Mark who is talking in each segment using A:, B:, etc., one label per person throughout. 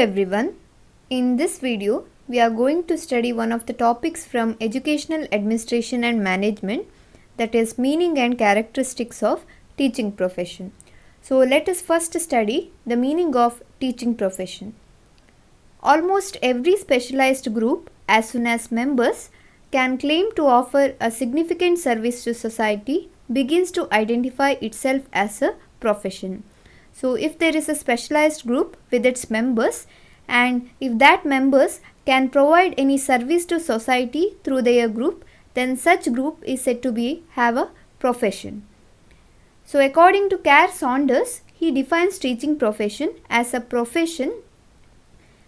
A: everyone. In this video, we are going to study one of the topics from Educational Administration and Management, that is meaning and characteristics of teaching profession. So let us first study the meaning of teaching profession. Almost every specialized group, as soon as members can claim to offer a significant service to society, begins to identify itself as a profession. So if there is a specialized group with its members, and if that members can provide any service to society through their group, then such group is said to have a profession. So according to Kerr Saunders, he defines teaching profession as a profession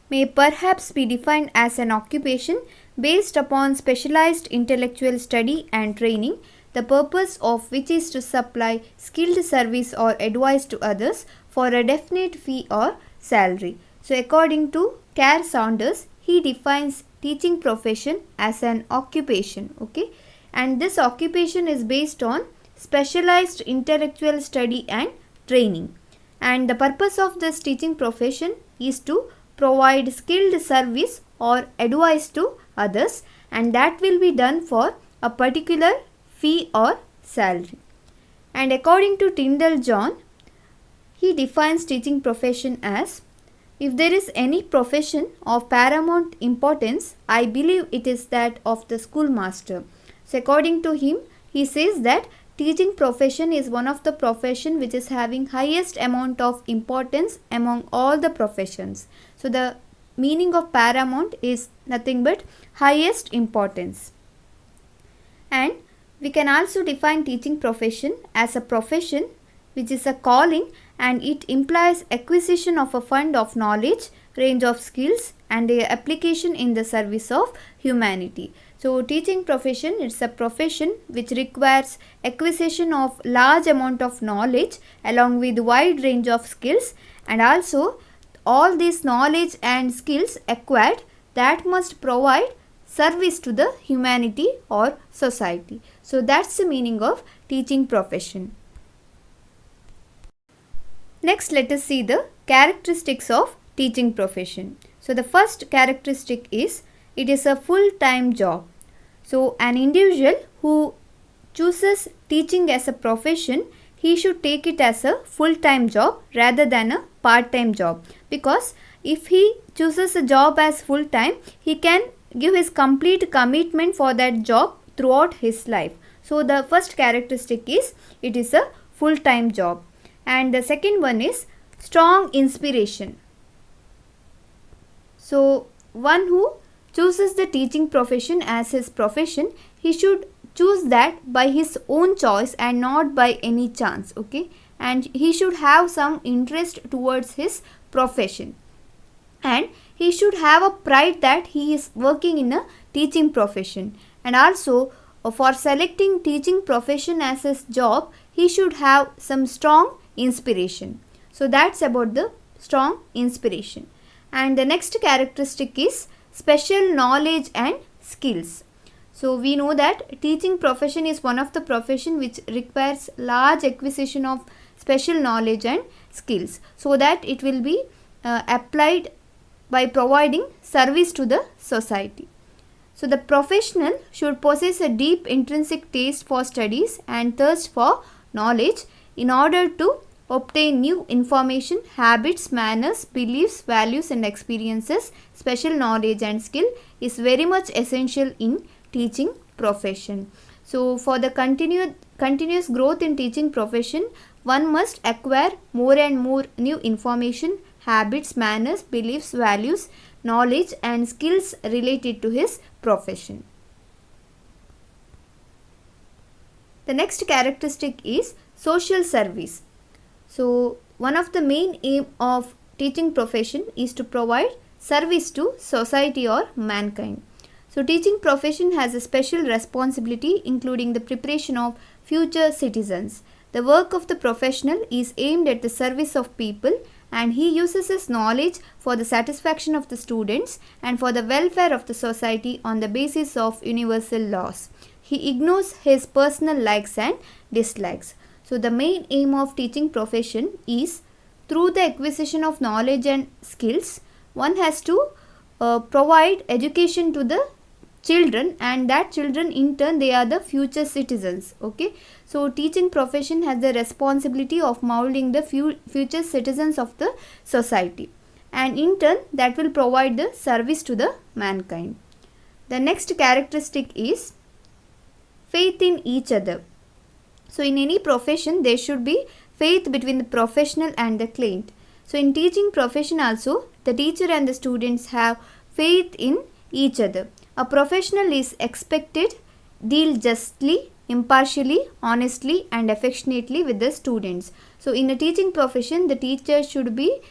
A: may perhaps be defined as an occupation based upon specialized intellectual study and training, the purpose of which is to supply skilled service or advice to others for a definite fee or salary. So according to Kerr Saunders, he defines teaching profession as an occupation, and this occupation is based on specialized intellectual study and training, and the purpose of this teaching profession is to provide skilled service or advice to others, and that will be done for a particular fee or salary. And according to Tyndall John, he defines teaching profession as, if there is any profession of paramount importance, I believe it is that of the schoolmaster. So according to him, he says that teaching profession is one of the profession which is having highest amount of importance among all the professions. So the meaning of paramount is nothing but highest importance. And we can also define teaching profession as a profession which is a calling, and it implies acquisition of a fund of knowledge, range of skills and their application in the service of humanity. So teaching profession is a profession which requires acquisition of large amount of knowledge along with wide range of skills, and also all this knowledge and skills acquired that must provide service to the humanity or society. So that's the meaning of teaching profession. Next, let us see the characteristics of teaching profession. So the first characteristic is it is a full-time job. So an individual who chooses teaching as a profession, he should take it as a full-time job rather than a part-time job, because if he chooses a job as full-time, he can give his complete commitment for that job throughout his life. So the first characteristic is it is a full-time job. And the second one is strong inspiration. So one who chooses the teaching profession as his profession, he should choose that by his own choice and not by any chance, and he should have some interest towards his profession, and he should have a pride that he is working in a teaching profession. And also for selecting teaching profession as his job, he should have some strong inspiration. So that's about the strong inspiration. And the next characteristic is special knowledge and skills. So we know that teaching profession is one of the profession which requires large acquisition of special knowledge and skills, so that it will be applied by providing service to the society. So the professional should possess a deep intrinsic taste for studies and thirst for knowledge in order to obtain new information, habits, manners, beliefs, values and experiences. Special knowledge and skill is very much essential in teaching profession. So for the continuous growth in teaching profession, one must acquire more and more new information, habits, manners, beliefs, values, knowledge and skills related to his profession. The next characteristic is social service. So one of the main aim of teaching profession is to provide service to society or mankind. So teaching profession has a special responsibility including the preparation of future citizens. The work of the professional is aimed at the service of people, and he uses his knowledge for the satisfaction of the students and for the welfare of the society on the basis of universal laws. He ignores his personal likes and dislikes. So the main aim of teaching profession is, through the acquisition of knowledge and skills, one has to provide education to the children, and that children in turn they are the future citizens. Okay, so teaching profession has the responsibility of molding the future citizens of the society, and in turn that will provide the service to the mankind. The next characteristic is faith in each other. So in any profession there should be faith between the professional and the client. So in teaching profession also, the teacher and the students have faith in each other. A professional is expected deal justly, impartially, honestly and affectionately with the students. So in a teaching profession, the teacher should be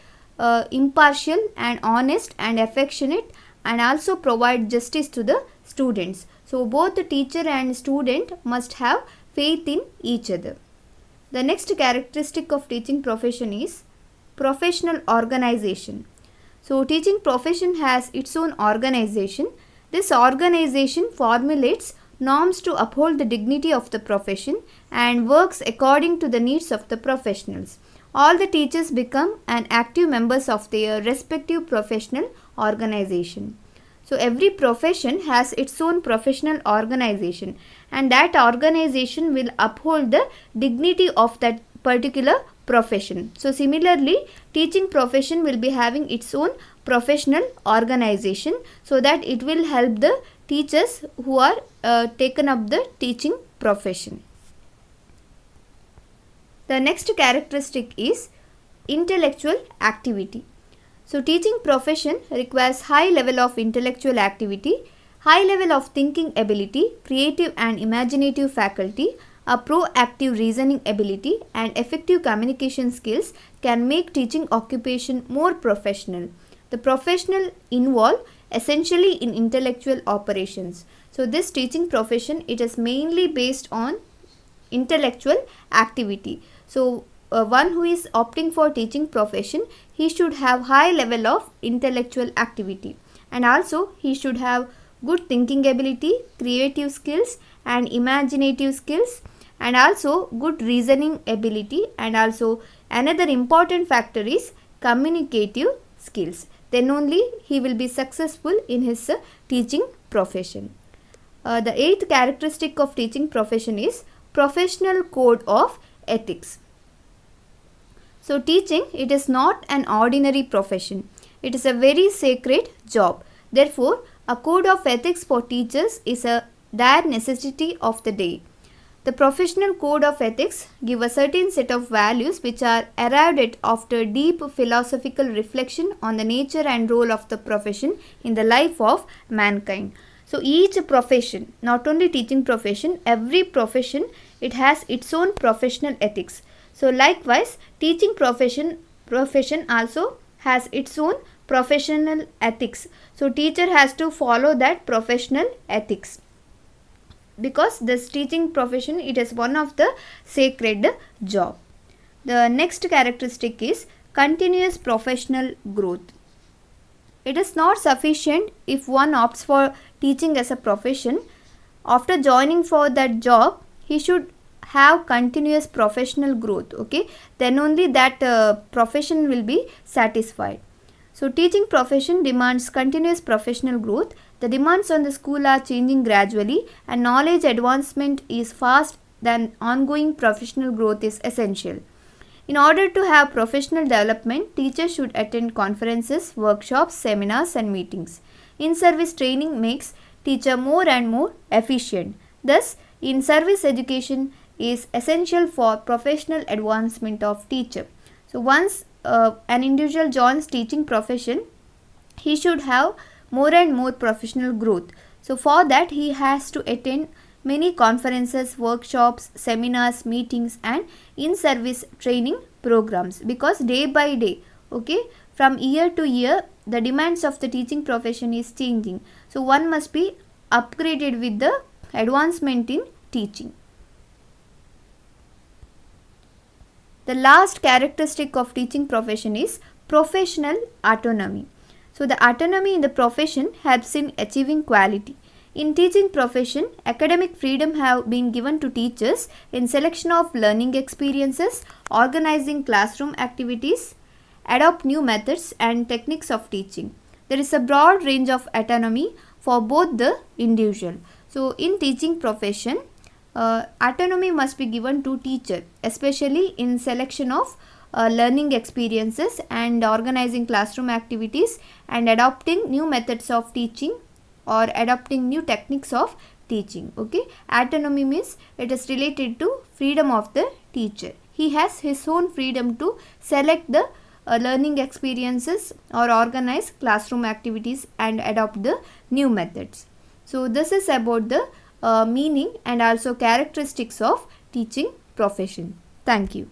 A: impartial and honest and affectionate, and also provide justice to the students. So both the teacher and student must have faith in each other. The next characteristic of teaching profession is professional organization. So teaching profession has its own organization. This organization formulates norms to uphold the dignity of the profession and works according to the needs of the professionals. All the teachers become an active members of their respective professional organization. So every profession has its own professional organization, and that organization will uphold the dignity of that particular profession. So similarly, teaching profession will be having its own professional organization, so that it will help the teachers who are taken up the teaching profession. The next characteristic is intellectual activity. So teaching profession requires high level of intellectual activity, high level of thinking ability, creative and imaginative faculty, a proactive reasoning ability and effective communication skills can make teaching occupation more professional. The professional involve essentially in intellectual operations. So this teaching profession, it is mainly based on intellectual activity. So one who is opting for teaching profession, he should have high level of intellectual activity, and also he should have good thinking ability, creative skills and imaginative skills, and also good reasoning ability, and also another important factor is communicative skills. Then only he will be successful in his teaching profession. The eighth characteristic of teaching profession is professional code of ethics. So teaching, it is not an ordinary profession. It is a very sacred job. Therefore, a code of ethics for teachers is a dire necessity of the day. The professional code of ethics give a certain set of values which are arrived at after deep philosophical reflection on the nature and role of the profession in the life of mankind. So each profession, not only teaching profession, every profession, it has its own professional ethics. So likewise, teaching profession also has its own professional ethics. So teacher has to follow that professional ethics, because this teaching profession, it is one of the sacred job. The next characteristic is continuous professional growth. It is not sufficient if one opts for teaching as a profession. After joining for that job, he should have continuous professional growth. Okay, then only that profession will be satisfied. So teaching profession demands continuous professional growth. The demands on the school are changing gradually, and knowledge advancement is fast, then ongoing professional growth is essential. In order to have professional development, teachers should attend conferences, workshops, seminars and meetings. In-service training makes teacher more and more efficient. Thus, in-service education is essential for professional advancement of teacher. So once an individual joins teaching profession, he should have more and more professional growth. So for that, he has to attend many conferences, workshops, seminars, meetings and in-service training programs, because day by day, okay, from year to year, the demands of the teaching profession is changing. So one must be upgraded with the advancement in teaching. The last characteristic of teaching profession is professional autonomy. So the autonomy in the profession helps in achieving quality. In teaching profession, academic freedom have been given to teachers in selection of learning experiences, organizing classroom activities, adopt new methods and techniques of teaching. There is a broad range of autonomy for both the individual. So in teaching profession, autonomy must be given to teacher, especially in selection of learning experiences and organizing classroom activities and adopting new methods of teaching or adopting new techniques of teaching. Okay, autonomy means it is related to freedom of the teacher. He has his own freedom to select the learning experiences or organize classroom activities and adopt the new methods. So this is about the meaning and also characteristics of teaching profession. Thank you.